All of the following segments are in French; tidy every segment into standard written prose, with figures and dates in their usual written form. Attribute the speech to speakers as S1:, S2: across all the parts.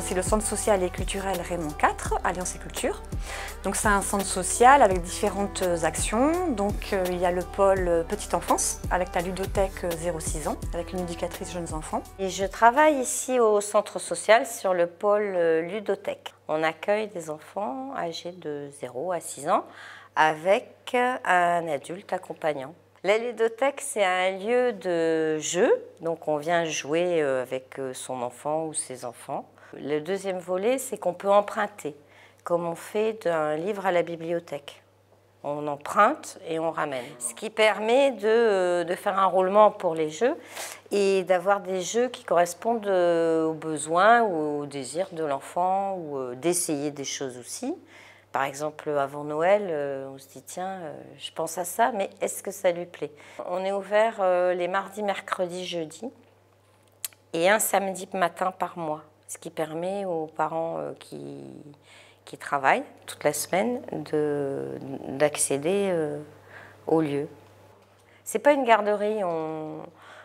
S1: c'est le centre social et culturel Raymond IV, Alliance et Culture. Donc c'est un centre social avec différentes actions. Donc il y a le pôle petite enfance avec la ludothèque 0-6 ans, avec une éducatrice jeunes enfants.
S2: Et je travaille ici au centre social sur le pôle ludothèque. On accueille des enfants âgés de 0 à 6 ans avec un adulte accompagnant. La ludothèque, c'est un lieu de jeu, donc on vient jouer avec son enfant ou ses enfants. Le deuxième volet, c'est qu'on peut emprunter, comme on fait d'un livre à la bibliothèque. On emprunte et on ramène. Ce qui permet de faire un roulement pour les jeux et d'avoir des jeux qui correspondent aux besoins ou aux désirs de l'enfant ou d'essayer des choses aussi. Par exemple, avant Noël, on se dit tiens, je pense à ça, mais est-ce que ça lui plaît? On est ouvert les mardis, mercredis, jeudis et un samedi matin par mois, ce qui permet aux parents qui travaillent toute la semaine d'accéder au lieu. C'est pas une garderie,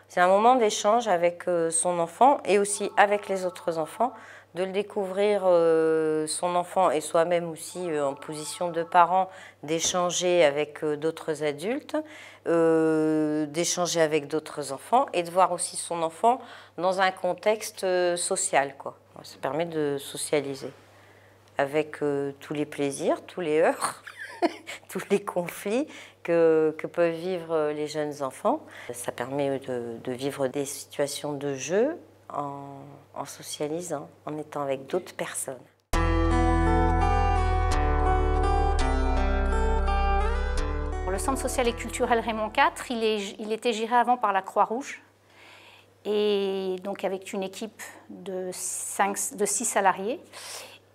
S2: c'est un moment d'échange avec son enfant et aussi avec les autres enfants, de le découvrir son enfant et soi-même aussi en position de parent, d'échanger avec d'autres adultes, d'échanger avec d'autres enfants et de voir aussi son enfant dans un contexte social, quoi. Ça permet de socialiser avec tous les plaisirs, tous les heurts, tous les conflits que peuvent vivre les jeunes enfants. Ça permet de vivre des situations de jeu en socialisant, en étant avec d'autres personnes.
S3: Le centre social et culturel Raymond IV, il était géré avant par la Croix-Rouge, et donc avec une équipe de 6 salariés.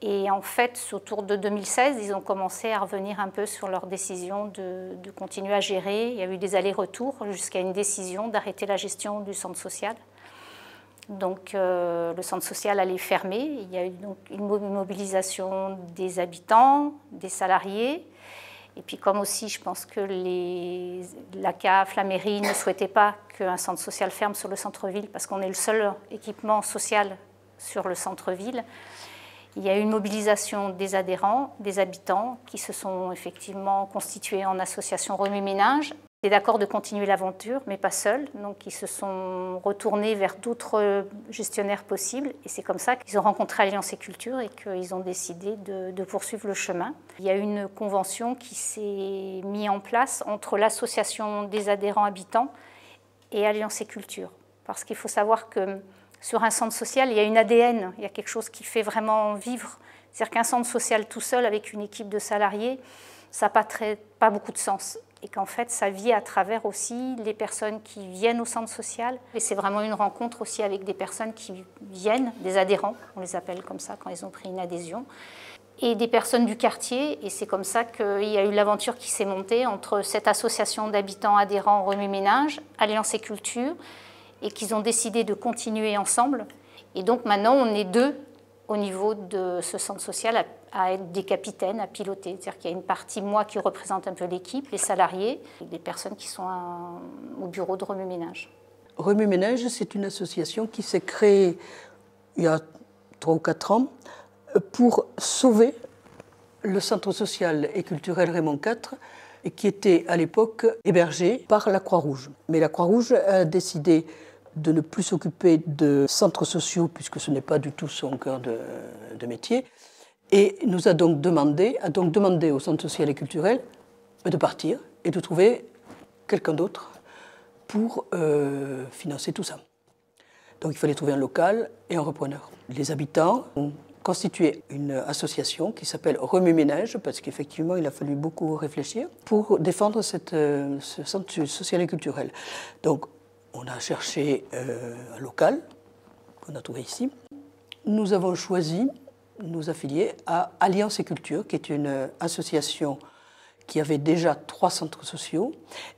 S3: Et en fait, autour de 2016, ils ont commencé à revenir un peu sur leur décision de continuer à gérer. Il y a eu des allers-retours jusqu'à une décision d'arrêter la gestion du centre social. Donc le centre social allait fermer. Il y a eu donc une mobilisation des habitants, des salariés. Et puis comme aussi, je pense que la CAF, la mairie ne souhaitaient pas qu'un centre social ferme sur le centre-ville parce qu'on est le seul équipement social sur le centre-ville. Il y a eu une mobilisation des adhérents, des habitants qui se sont effectivement constitués en association Remue-Ménage. Ils étaient d'accord de continuer l'aventure, mais pas seuls. Donc ils se sont retournés vers d'autres gestionnaires possibles. Et c'est comme ça qu'ils ont rencontré Alliance et Culture et qu'ils ont décidé de poursuivre le chemin. Il y a une convention qui s'est mise en place entre l'association des adhérents habitants et Alliance et Culture. Parce qu'il faut savoir que sur un centre social, il y a une ADN, il y a quelque chose qui fait vraiment vivre. C'est-à-dire qu'un centre social tout seul, avec une équipe de salariés, ça n'a pas beaucoup de sens. Et qu'en fait, ça vit à travers aussi les personnes qui viennent au centre social. Et c'est vraiment une rencontre aussi avec des personnes qui viennent, des adhérents, on les appelle comme ça quand ils ont pris une adhésion, et des personnes du quartier. Et c'est comme ça qu'il y a eu l'aventure qui s'est montée entre cette association d'habitants adhérents Remue-Ménage, Alliance et Culture, et qu'ils ont décidé de continuer ensemble. Et donc maintenant, on est 2 au niveau de ce centre social à être des capitaines, à piloter. C'est-à-dire qu'il y a une partie, moi, qui représente un peu l'équipe, les salariés, et des personnes qui sont au bureau de Remue-Ménage.
S4: Remue-Ménage, c'est une association qui s'est créée il y a 3 ou 4 ans pour sauver le centre social et culturel Raymond IV, qui était à l'époque hébergé par la Croix-Rouge. Mais la Croix-Rouge a décidé de ne plus s'occuper de centres sociaux, puisque ce n'est pas du tout son cœur de métier, et nous a donc demandé au centre social et culturel de partir et de trouver quelqu'un d'autre pour financer tout ça. Donc il fallait trouver un local et un repreneur. Les habitants ont constitué une association qui s'appelle Remue-Ménage, parce qu'effectivement il a fallu beaucoup réfléchir, pour défendre ce centre social et culturel. Donc on a cherché un local qu'on a trouvé ici. Nous avons choisi nous affilier à Alliance et Culture, qui est une association qui avait déjà 3 centres sociaux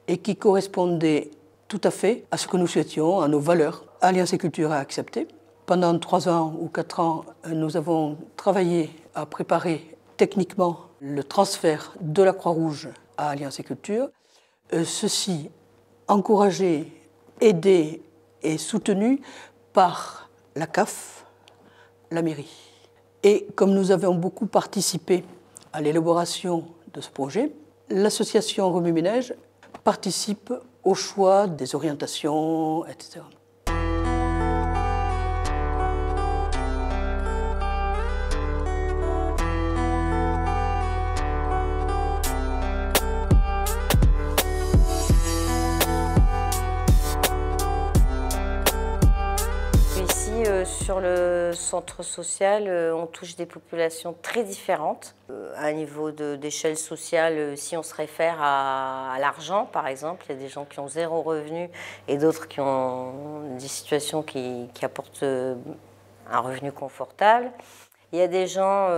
S4: et qui correspondait tout à fait à ce que nous souhaitions, à nos valeurs. Alliance et Culture a accepté. Pendant 3 ans ou 4 ans, nous avons travaillé à préparer techniquement le transfert de la Croix-Rouge à Alliance et Culture. Ceci encouragé, aidé et soutenu par la CAF, la mairie. Et comme nous avons beaucoup participé à l'élaboration de ce projet, l'association Remue-Ménage participe au choix des orientations, etc.
S2: Sur le centre social, on touche des populations très différentes. À un niveau d'échelle sociale, si on se réfère à l'argent, par exemple, il y a des gens qui ont 0 revenu et d'autres qui ont des situations qui apportent un revenu confortable. Il y a des gens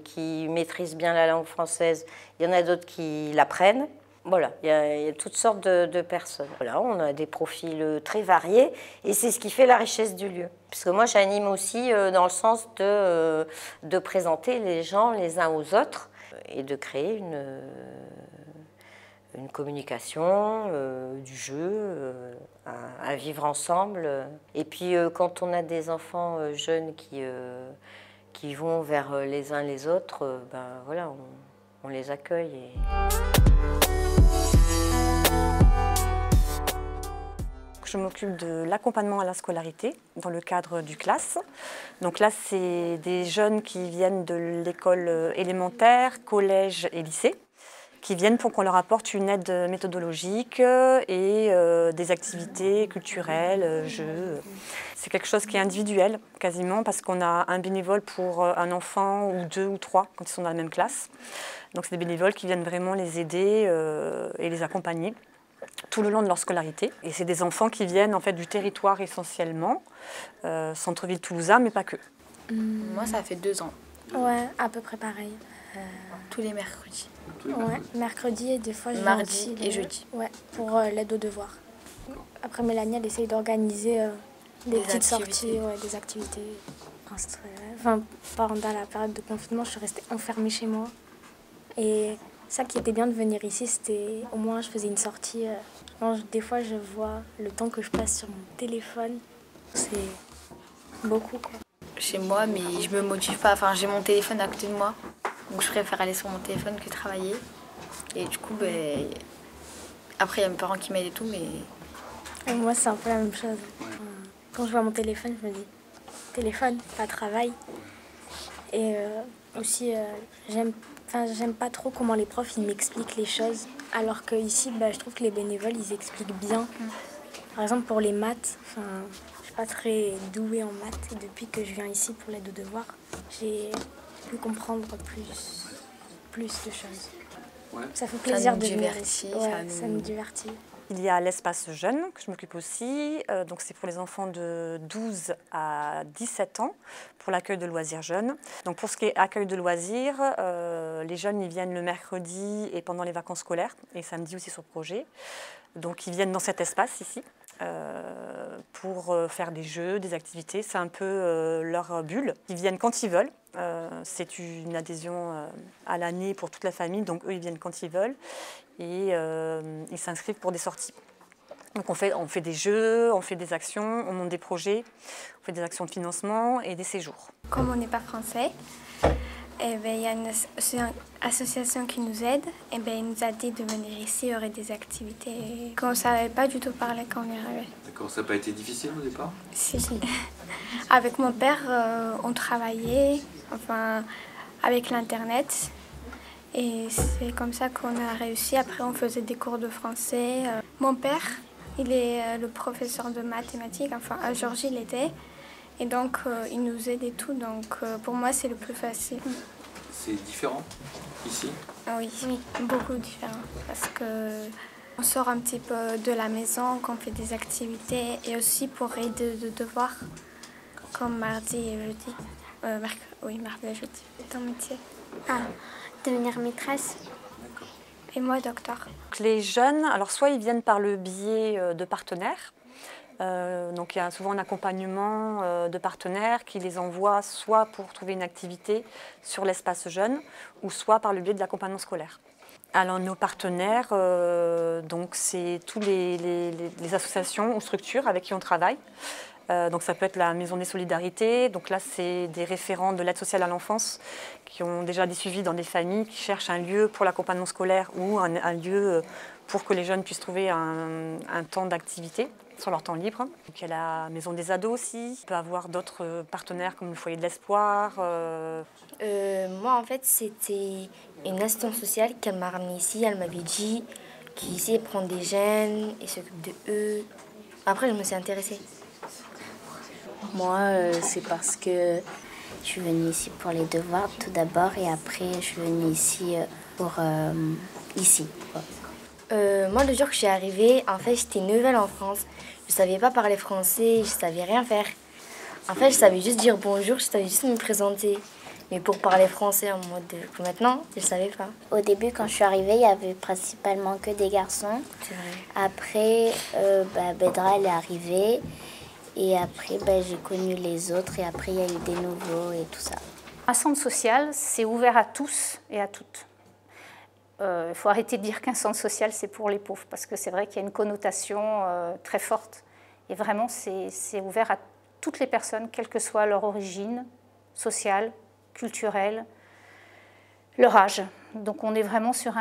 S2: qui maîtrisent bien la langue française, il y en a d'autres qui l'apprennent. Voilà, il y a toutes sortes de personnes. Voilà, on a des profils très variés et c'est ce qui fait la richesse du lieu. Parce que moi, j'anime aussi dans le sens de présenter les gens les uns aux autres et de créer une communication, du jeu, à vivre ensemble. Et puis, quand on a des enfants jeunes qui vont vers les uns les autres, ben, voilà, on les accueille.
S1: Je m'occupe de l'accompagnement à la scolarité dans le cadre du CLAS. Donc là, c'est des jeunes qui viennent de l'école élémentaire, collège et lycée, qui viennent pour qu'on leur apporte une aide méthodologique et des activités culturelles, jeux. C'est quelque chose qui est individuel quasiment parce qu'on a un bénévole pour un enfant ou 2 ou 3 quand ils sont dans la même classe. Donc c'est des bénévoles qui viennent vraiment les aider et les accompagner tout le long de leur scolarité. Et c'est des enfants qui viennent en fait du territoire essentiellement, centre-ville toulousain, mais pas que.
S5: Moi, ça fait 2 ans.
S6: Ouais, à peu près pareil.
S5: Tous les mercredis.
S6: Ouais, mercredi et des fois
S5: mardi et jeudi.
S6: Ouais, pour l'aide aux devoirs. Après, Mélanie, elle essaye d'organiser des petites sorties, ouais, des activités. Enfin, pendant la période de confinement, je suis restée enfermée chez moi. Et ça qui était bien de venir ici, c'était au moins je faisais une sortie. Des fois, je vois le temps que je passe sur mon téléphone. C'est beaucoup, quoi.
S5: Chez moi, mais je me motive pas. Enfin, j'ai mon téléphone à côté de moi. Donc, je préfère aller sur mon téléphone que travailler. Et du coup, après, il y a mes parents qui m'aident et tout, mais...
S6: Et moi, c'est un peu la même chose. Quand je vois mon téléphone, je me dis, téléphone, pas travail. Et aussi, j'aime pas trop comment les profs ils m'expliquent les choses. Alors qu'ici, je trouve que les bénévoles, ils expliquent bien. Par exemple, pour les maths, je suis pas très douée en maths. Et depuis que je viens ici pour l'aide aux devoirs, j'ai pu comprendre plus de choses. Ouais. Ça fait plaisir de venir ici. Ouais, ça me divertit.
S1: Il y a l'espace jeune que je m'occupe aussi, donc c'est pour les enfants de 12 à 17 ans, pour l'accueil de loisirs jeunes. Donc pour ce qui est accueil de loisirs, les jeunes ils viennent le mercredi et pendant les vacances scolaires, et samedi aussi sur projet. Donc ils viennent dans cet espace ici pour faire des jeux, des activités, c'est un peu leur bulle. Ils viennent quand ils veulent. C'est une adhésion à l'année pour toute la famille, donc eux ils viennent quand ils veulent et ils s'inscrivent pour des sorties. Donc on fait des jeux, on fait des actions, on monte des projets, on fait des actions de financement et des séjours.
S7: Comme on n'est pas français, il y a une association qui nous aide. Il nous a dit de venir ici, il y aurait des activités qu'on ne savait pas du tout parler quand on est arrivé.
S8: D'accord, ça n'a pas été difficile au départ?
S7: Si. Avec mon père, on travaillait avec l'Internet. Et c'est comme ça qu'on a réussi. Après, on faisait des cours de français. Mon père, il est le professeur de mathématiques. À Georgie, il était. Et donc, il nous aide et tout. Donc, pour moi, c'est le plus facile.
S8: C'est différent ici?
S7: Oui, beaucoup différent. Parce qu'on sort un petit peu de la maison, qu'on fait des activités. Et aussi pour aider de devoirs, comme mardi et jeudi. Mardi et jeudi. Ton métier?
S6: Devenir maîtresse.
S7: Et moi, docteur.
S1: Les jeunes, alors soit ils viennent par le biais de partenaires, donc il y a souvent un accompagnement de partenaires qui les envoient soit pour trouver une activité sur l'espace jeune, ou soit par le biais de l'accompagnement scolaire. Alors nos partenaires, donc c'est tous les associations ou structures avec qui on travaille. Donc ça peut être la Maison des Solidarités. Donc là, c'est des référents de l'aide sociale à l'enfance qui ont déjà des suivis dans des familles, qui cherchent un lieu pour l'accompagnement scolaire ou un lieu pour que les jeunes puissent trouver un temps d'activité sur leur temps libre. Donc il y a la Maison des Ados aussi. On peut avoir d'autres partenaires comme le Foyer de l'Espoir.
S6: Moi, en fait, c'était une assistante sociale qu'elle m'a ramenée ici. Elle m'avait dit qu'ici, elle prend des jeunes et s'occupe de eux. Après, je me suis intéressée.
S9: Moi, c'est parce que je suis venue ici pour les devoirs tout d'abord et après, je suis venue ici pour ici.
S6: Moi, le jour que je suis arrivée, en fait, j'étais nouvelle en France. Je ne savais pas parler français, je ne savais rien faire. En fait, je savais juste dire bonjour, je savais juste me présenter. Mais pour parler français en mode maintenant, je ne savais pas.
S9: Au début, quand je suis arrivée, il y avait principalement que des garçons.
S6: C'est vrai.
S9: Après, Bedra, elle est arrivée. Et après, j'ai connu les autres. Et après, il y a eu des nouveaux et tout ça.
S3: Un centre social, c'est ouvert à tous et à toutes. Il faut arrêter de dire qu'un centre social, c'est pour les pauvres, parce que c'est vrai qu'il y a une connotation très forte. Et vraiment, c'est ouvert à toutes les personnes, quelle que soit leur origine sociale, culturelle, leur âge. Donc on est vraiment sur,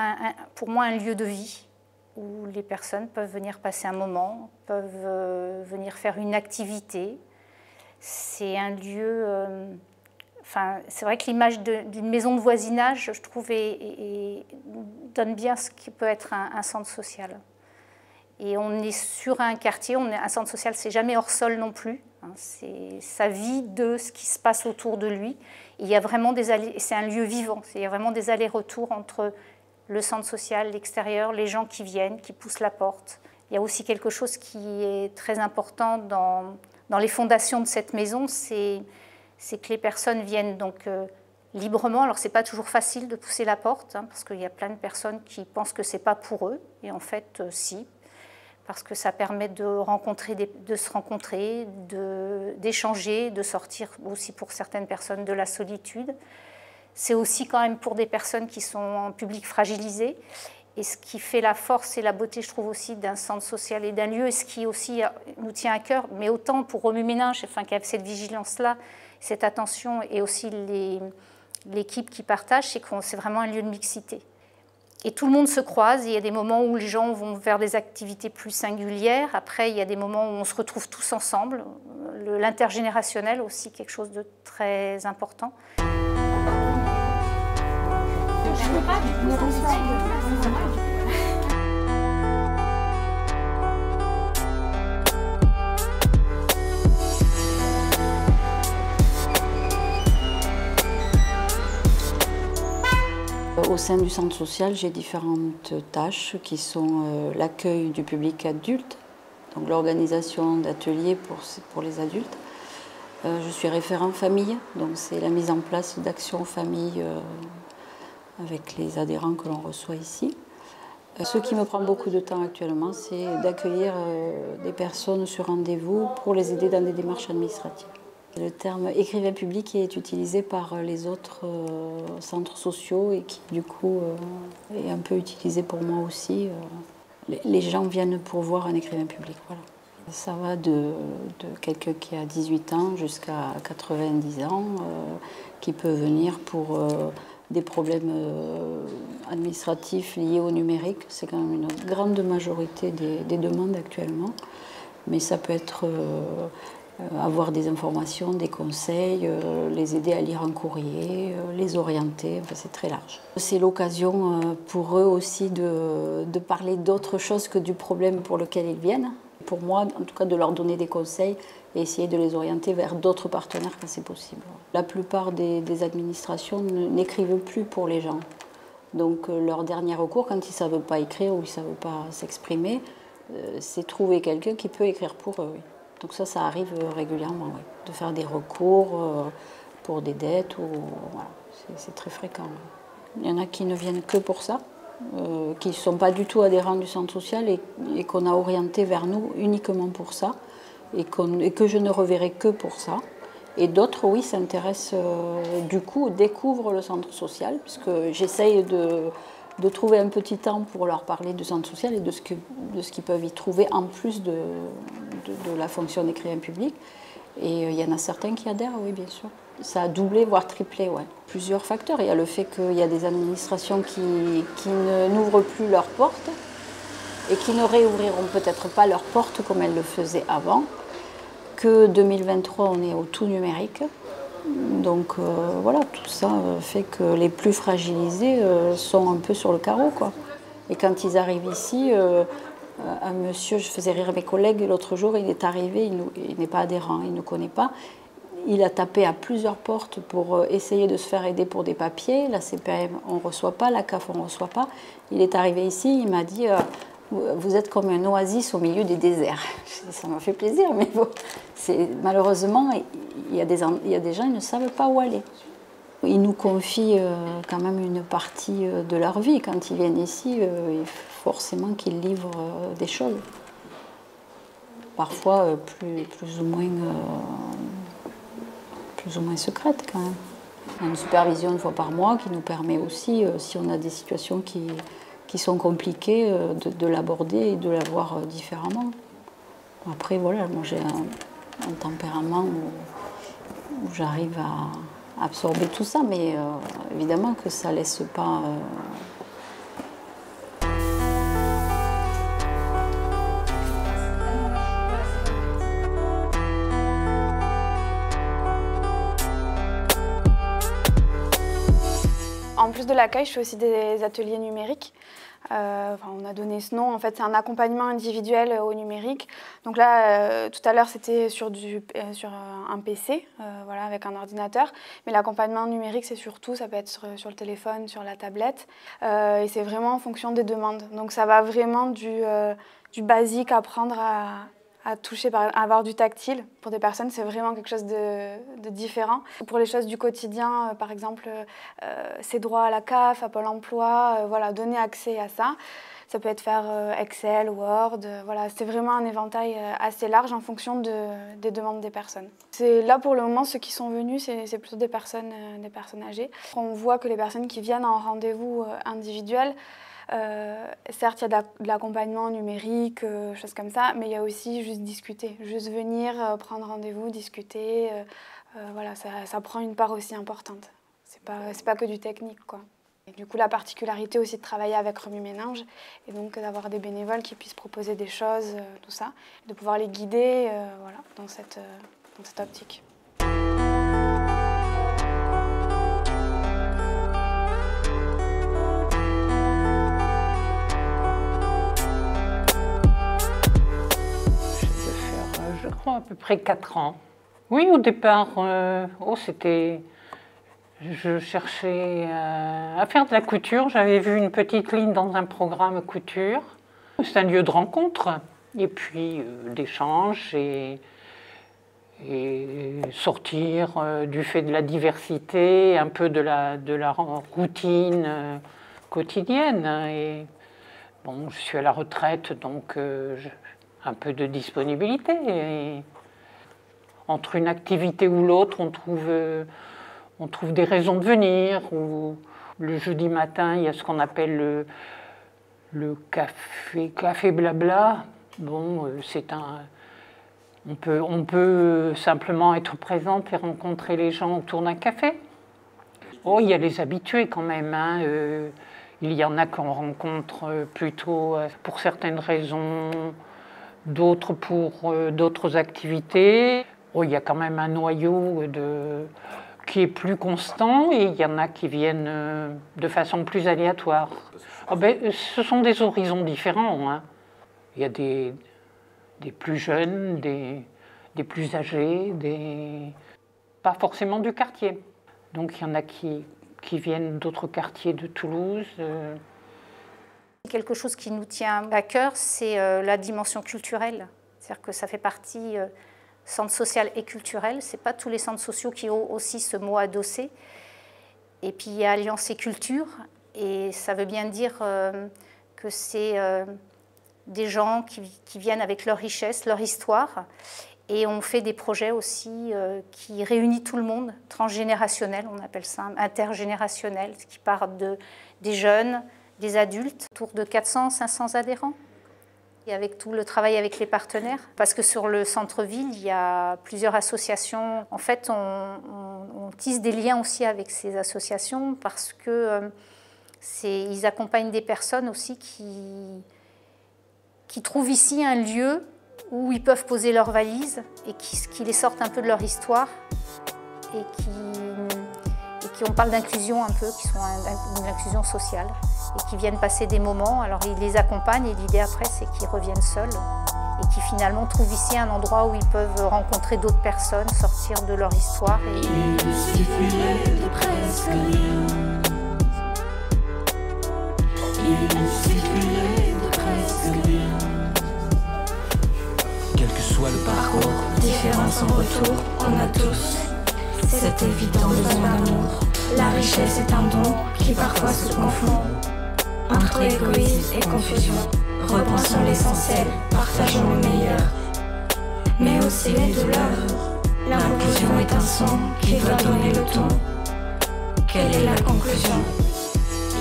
S3: pour moi, un lieu de vie où les personnes peuvent venir passer un moment, peuvent venir faire une activité. C'est un lieu... c'est vrai que l'image d'une maison de voisinage, je trouve, donne bien ce qui peut être un centre social. Et on est sur un quartier, un centre social, c'est jamais hors sol non plus. Ça vit de ce qui se passe autour de lui. Il y a vraiment c'est un lieu vivant. Il y a vraiment des allers-retours entre le centre social, l'extérieur, les gens qui viennent, qui poussent la porte. Il y a aussi quelque chose qui est très important dans les fondations de cette maison, c'est que les personnes viennent donc librement. Alors, ce n'est pas toujours facile de pousser la porte, parce qu'il y a plein de personnes qui pensent que ce n'est pas pour eux. Et en fait, si, parce que ça permet de se rencontrer, d'échanger, de sortir aussi pour certaines personnes de la solitude. C'est aussi quand même pour des personnes qui sont en public fragilisé. Et ce qui fait la force et la beauté, je trouve aussi, d'un centre social et d'un lieu, et ce qui aussi nous tient à cœur, mais autant pour Remue-Ménage, qu'il y a cette vigilance-là, cette attention, et aussi l'équipe qui partage, c'est que c'est vraiment un lieu de mixité. Et tout le monde se croise, il y a des moments où les gens vont faire des activités plus singulières, après il y a des moments où on se retrouve tous ensemble, l'intergénérationnel aussi, quelque chose de très important.
S10: Au sein du centre social, j'ai différentes tâches qui sont l'accueil du public adulte, donc l'organisation d'ateliers pour les adultes. Je suis référent famille, donc c'est la mise en place d'actions famille avec les adhérents que l'on reçoit ici. Ce qui me prend beaucoup de temps actuellement, c'est d'accueillir des personnes sur rendez-vous pour les aider dans des démarches administratives. Le terme écrivain public est utilisé par les autres centres sociaux et qui du coup est un peu utilisé pour moi aussi. Les gens viennent pour voir un écrivain public. Voilà. Ça va de quelqu'un qui a 18 ans jusqu'à 90 ans, qui peut venir pour des problèmes administratifs liés au numérique. C'est quand même une grande majorité des demandes actuellement. Mais ça peut être avoir des informations, des conseils, les aider à lire un courrier, les orienter, enfin, c'est très large. C'est l'occasion pour eux aussi de parler d'autre chose que du problème pour lequel ils viennent. Pour moi, en tout cas, de leur donner des conseils et essayer de les orienter vers d'autres partenaires quand c'est possible. La plupart des administrations n'écrivent plus pour les gens. Donc leur dernier recours, quand ils ne savent pas écrire ou ils ne savent pas s'exprimer, c'est trouver quelqu'un qui peut écrire pour eux. Oui. Donc ça arrive régulièrement, oui. De faire des recours pour des dettes, voilà. C'est très fréquent. Oui. Il y en a qui ne viennent que pour ça, qui ne sont pas du tout adhérents du centre social et qu'on a orienté vers nous uniquement pour ça, et que je ne reverrai que pour ça. Et d'autres, oui, s'intéressent, du coup, découvrent le centre social, puisque j'essaye de trouver un petit temps pour leur parler du centre social et de ce qu'ils peuvent y trouver en plus de la fonction d'écrivain public. Et il y en a certains qui adhèrent, oui, bien sûr. Ça a doublé, voire triplé, ouais. Plusieurs facteurs. Il y a le fait qu'il y a des administrations qui n'ouvrent plus leurs portes et qui ne réouvriront peut-être pas leurs portes comme elles le faisaient avant. Que 2023, on est au tout numérique. Donc voilà, tout ça fait que les plus fragilisés sont un peu sur le carreau, quoi. Et quand ils arrivent ici, un monsieur, je faisais rire mes collègues, l'autre jour, il est arrivé, il n'est pas adhérent, il ne connaît pas. Il a tapé à plusieurs portes pour essayer de se faire aider pour des papiers. La CPM, on ne reçoit pas, la CAF, on ne reçoit pas. Il est arrivé ici, il m'a dit vous êtes comme un oasis au milieu des déserts. Ça m'a fait plaisir, mais bon, malheureusement, il y a des gens qui ne savent pas où aller. Ils nous confient quand même une partie de leur vie. Quand ils viennent ici, forcément qu'ils livrent des choses. Parfois plus ou moins secrètes quand même. On a une supervision une fois par mois qui nous permet aussi, si on a des situations qui sont compliquées, de l'aborder et de la voir différemment. Après, voilà, moi j'ai un tempérament où j'arrive à absorber tout ça, mais évidemment que ça ne laisse pas...
S11: En plus de l'accueil, je fais aussi des ateliers numériques. On a donné ce nom, en fait c'est un accompagnement individuel au numérique. Donc là, tout à l'heure c'était sur un PC, voilà, avec un ordinateur. Mais l'accompagnement numérique c'est surtout, ça peut être sur le téléphone, sur la tablette. Et c'est vraiment en fonction des demandes. Donc ça va vraiment du basique, apprendre à toucher, à avoir du tactile. Pour des personnes, c'est vraiment quelque chose de différent. Pour les choses du quotidien, par exemple, ces droits à la CAF, à Pôle emploi, voilà, donner accès à ça. Ça peut être faire Excel, Word, voilà, c'est vraiment un éventail assez large en fonction des demandes des personnes. Là, pour le moment, ceux qui sont venus, c'est plutôt des personnes âgées. On voit que les personnes qui viennent en rendez-vous individuel, certes, il y a de l'accompagnement numérique, choses comme ça, mais il y a aussi juste discuter, juste venir, prendre rendez-vous, discuter. Voilà, ça prend une part aussi importante. C'est pas que du technique, quoi. Et du coup, la particularité aussi de travailler avec Remue Méninge, et donc d'avoir des bénévoles qui puissent proposer des choses, tout ça, de pouvoir les guider, voilà, dans cette optique.
S12: Je crois à peu près 4 ans. Oui, au départ, je cherchais à faire de la couture. J'avais vu une petite ligne dans un programme couture. C'est un lieu de rencontre et puis d'échange et sortir du fait de la diversité, un peu de la routine quotidienne. Et bon, je suis à la retraite, donc un peu de disponibilité. Et entre une activité ou l'autre, on trouve des raisons de venir. Ou le jeudi matin, il y a ce qu'on appelle le café blabla. Bon, on peut simplement être présente et rencontrer les gens autour d'un café. Oh, il y a les habitués quand même, hein. Il y en a qu'on rencontre plutôt pour certaines raisons, d'autres pour d'autres activités. Oh, il y a quand même un noyau qui est plus constant et il y en a qui viennent de façon plus aléatoire. Oh, ce sont des horizons différents, hein. Il y a des plus jeunes, des plus âgés, pas forcément du quartier. Donc il y en a qui viennent d'autres quartiers de Toulouse.
S3: Quelque chose qui nous tient à cœur, c'est la dimension culturelle. C'est-à-dire que ça fait partie centre social et culturel. Ce n'est pas tous les centres sociaux qui ont aussi ce mot adossé. Et puis il y a Alliance et Culture. Et ça veut bien dire que c'est des gens qui viennent avec leur richesse, leur histoire. Et on fait des projets aussi qui réunissent tout le monde, transgénérationnel, on appelle ça, intergénérationnel, qui part des jeunes, des adultes, autour de 400-500 adhérents. Et avec tout le travail avec les partenaires, parce que sur le centre-ville, il y a plusieurs associations. En fait, on tisse des liens aussi avec ces associations parce que ils accompagnent des personnes aussi qui trouvent ici un lieu où ils peuvent poser leurs valises et qui les sortent un peu de leur histoire et qui on parle d'inclusion un peu, qui sont une inclusion sociale et qui viennent passer des moments. Alors ils les accompagnent et l'idée après c'est qu'ils reviennent seuls et qui finalement trouvent ici un endroit où ils peuvent rencontrer d'autres personnes, sortir de leur histoire.
S13: Il suffirait de presque rien. Il suffirait de presque rien.
S14: Quel que soit le parcours,
S13: différence en retour, on a tous cet évident besoin d'amour. La richesse est un don qui parfois se confond entre égoïsme et confusion. Repensons l'essentiel, partageons le meilleur, mais aussi les douleurs. L'inclusion est un son qui doit donner le ton. Quelle est la conclusion?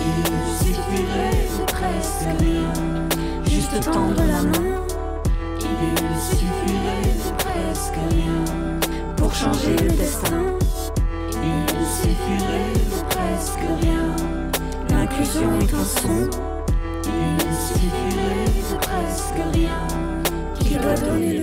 S14: Il suffirait de presque rien.
S13: Juste tendre la main.
S14: Il suffirait de presque rien
S13: pour changer le destin.
S14: Il suffirait de presque rien.
S13: L'inclusion est un son.
S14: Il suffirait de presque rien
S13: qui doit donner